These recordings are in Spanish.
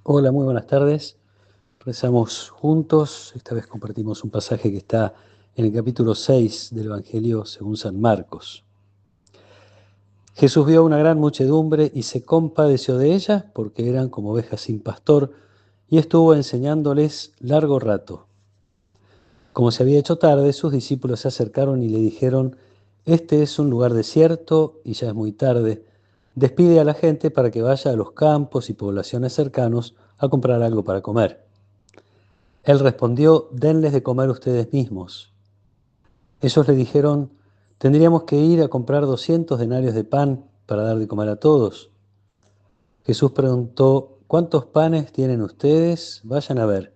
Hola, muy buenas tardes. Rezamos juntos. Esta vez compartimos un pasaje que está en el capítulo 6 del Evangelio según San Marcos. Jesús vio una gran muchedumbre y se compadeció de ellas porque eran como ovejas sin pastor, y estuvo enseñándoles largo rato. Como se había hecho tarde, sus discípulos se acercaron y le dijeron: Este es un lugar desierto y ya es muy tarde. Despide a la gente para que vaya a los campos y poblaciones cercanos a comprar algo para comer. Él respondió: Denles de comer ustedes mismos. Ellos le dijeron: Tendríamos que ir a comprar 200 denarios de pan para dar de comer a todos. Jesús preguntó: ¿Cuántos panes tienen ustedes? Vayan a ver.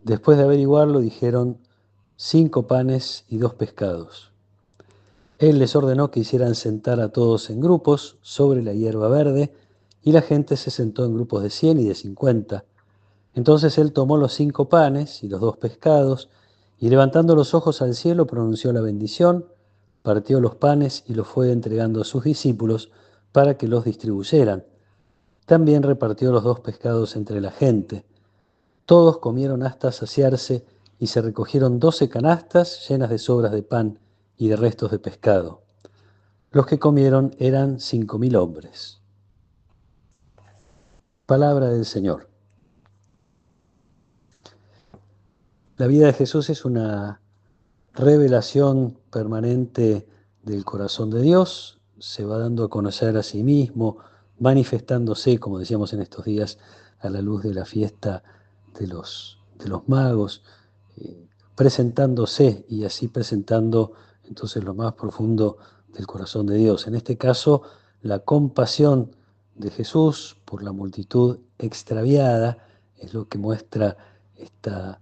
Después de averiguarlo, dijeron: 5 panes y 2 pescados. Él les ordenó que hicieran sentar a todos en grupos sobre la hierba verde, y la gente se sentó en grupos de 100 y de 50. Entonces él tomó los 5 panes y los 2 pescados, y levantando los ojos al cielo pronunció la bendición, partió los panes y los fue entregando a sus discípulos para que los distribuyeran. También repartió los 2 pescados entre la gente. Todos comieron hasta saciarse, y se recogieron 12 canastas llenas de sobras de pan y de restos de pescado. Los que comieron eran 5.000 hombres. Palabra del Señor. La vida de Jesús es una revelación permanente del corazón de Dios. Se va dando a conocer a sí mismo, manifestándose, como decíamos en estos días, a la luz de la fiesta de los magos, presentándose y así presentando entonces lo más profundo del corazón de Dios. En este caso, la compasión de Jesús por la multitud extraviada es lo que muestra esta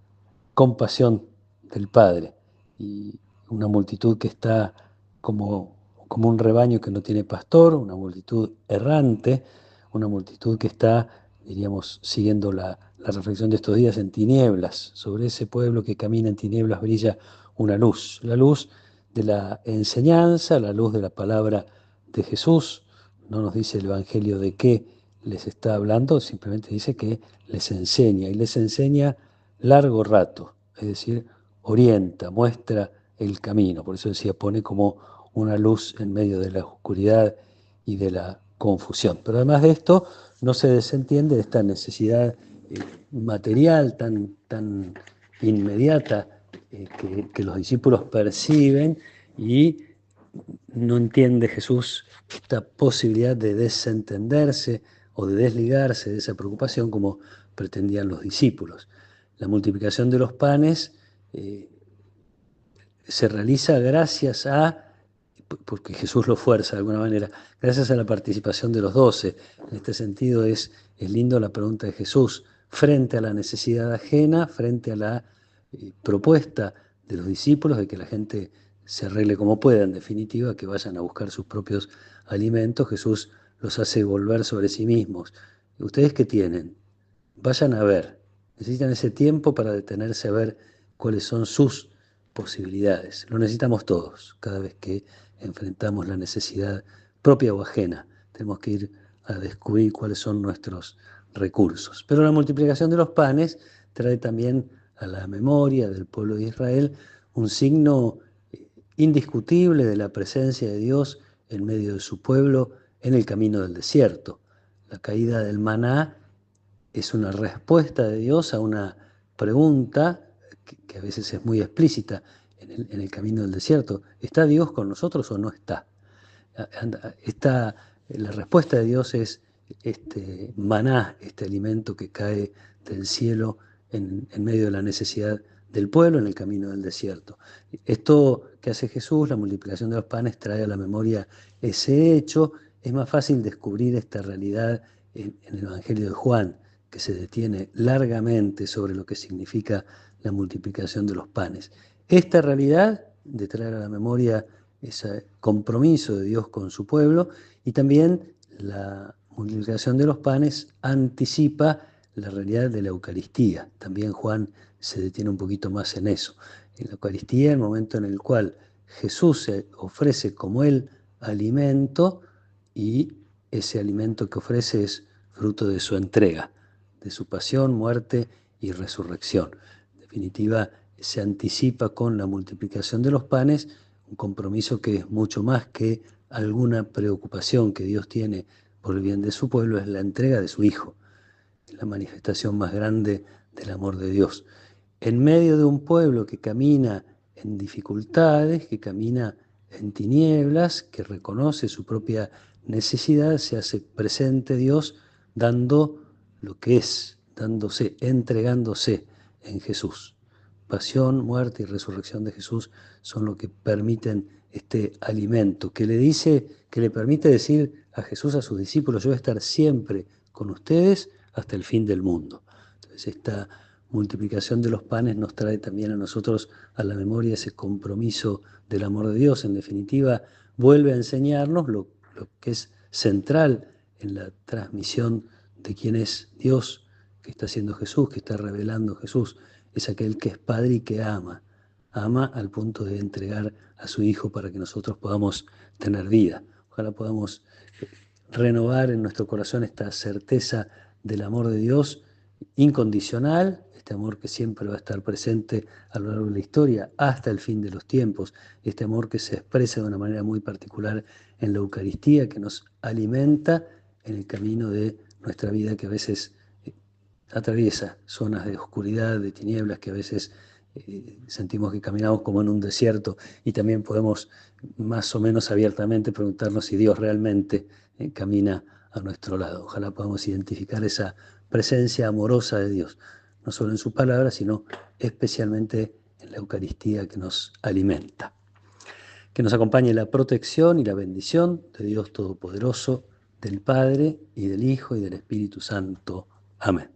compasión del Padre. Y una multitud que está como un rebaño que no tiene pastor, una multitud errante, una multitud que está, diríamos, siguiendo la reflexión de estos días, en tinieblas. Sobre ese pueblo que camina en tinieblas brilla una luz, la luz de la enseñanza, la luz de la palabra de Jesús. No nos dice el Evangelio de qué les está hablando, simplemente dice que les enseña, y les enseña largo rato, es decir, orienta, muestra el camino. Por eso decía, pone como una luz en medio de la oscuridad y de la confusión. Pero además de esto, no se desentiende de esta necesidad material tan inmediata que los discípulos perciben, y no entiende Jesús esta posibilidad de desentenderse o de desligarse de esa preocupación como pretendían los discípulos. La multiplicación de los panes se realiza gracias a, porque Jesús lo fuerza de alguna manera, gracias a la participación de los 12. En este sentido es lindo la pregunta de Jesús, frente a la necesidad ajena, frente a la propuesta de los discípulos de que la gente se arregle como pueda, en definitiva, que vayan a buscar sus propios alimentos. Jesús los hace volver sobre sí mismos. ¿Ustedes qué tienen? Vayan a ver. Necesitan ese tiempo para detenerse a ver cuáles son sus posibilidades. Lo necesitamos todos, cada vez que enfrentamos la necesidad propia o ajena. Tenemos que ir a descubrir cuáles son nuestros recursos. Pero la multiplicación de los panes trae también a la memoria del pueblo de Israel un signo indiscutible de la presencia de Dios en medio de su pueblo en el camino del desierto. La caída del maná es una respuesta de Dios a una pregunta que a veces es muy explícita en el camino del desierto. ¿Está Dios con nosotros o no está? La respuesta de Dios es este maná, este alimento que cae del cielo en medio de la necesidad del pueblo en el camino del desierto. Esto que hace Jesús, la multiplicación de los panes, trae a la memoria ese hecho. Es más fácil descubrir esta realidad en el Evangelio de Juan, que se detiene largamente sobre lo que significa la multiplicación de los panes. Esta realidad de traer a la memoria ese compromiso de Dios con su pueblo, y también la multiplicación de los panes anticipa la realidad de la Eucaristía. También Juan se detiene un poquito más en eso. En la Eucaristía, el momento en el cual Jesús se ofrece como el alimento, y ese alimento que ofrece es fruto de su entrega, de su pasión, muerte y resurrección. En definitiva, se anticipa con la multiplicación de los panes un compromiso que es mucho más que alguna preocupación que Dios tiene por el bien de su pueblo, es la entrega de su Hijo, la manifestación más grande del amor de Dios. En medio de un pueblo que camina en dificultades, que camina en tinieblas, que reconoce su propia necesidad, se hace presente Dios dando lo que es, dándose, entregándose en Jesús. Pasión, muerte y resurrección de Jesús son lo que permiten este alimento, que le permite decir a Jesús, a sus discípulos: yo voy a estar siempre con ustedes hasta el fin del mundo. Entonces esta multiplicación de los panes nos trae también a nosotros a la memoria ese compromiso del amor de Dios. En definitiva, vuelve a enseñarnos lo que es central en la transmisión de quién es Dios, que está haciendo Jesús, que está revelando Jesús. Es aquel que es Padre y que ama al punto de entregar a su Hijo para que nosotros podamos tener vida. Ojalá podamos renovar en nuestro corazón esta certeza del amor de Dios incondicional, este amor que siempre va a estar presente a lo largo de la historia hasta el fin de los tiempos, este amor que se expresa de una manera muy particular en la Eucaristía, que nos alimenta en el camino de nuestra vida, que a veces atraviesa zonas de oscuridad, de tinieblas, que a veces sentimos que caminamos como en un desierto, y también podemos más o menos abiertamente preguntarnos si Dios realmente camina a nuestro lado. Ojalá podamos identificar esa presencia amorosa de Dios, no solo en su palabra, sino especialmente en la Eucaristía que nos alimenta. Que nos acompañe la protección y la bendición de Dios Todopoderoso, del Padre y del Hijo y del Espíritu Santo. Amén.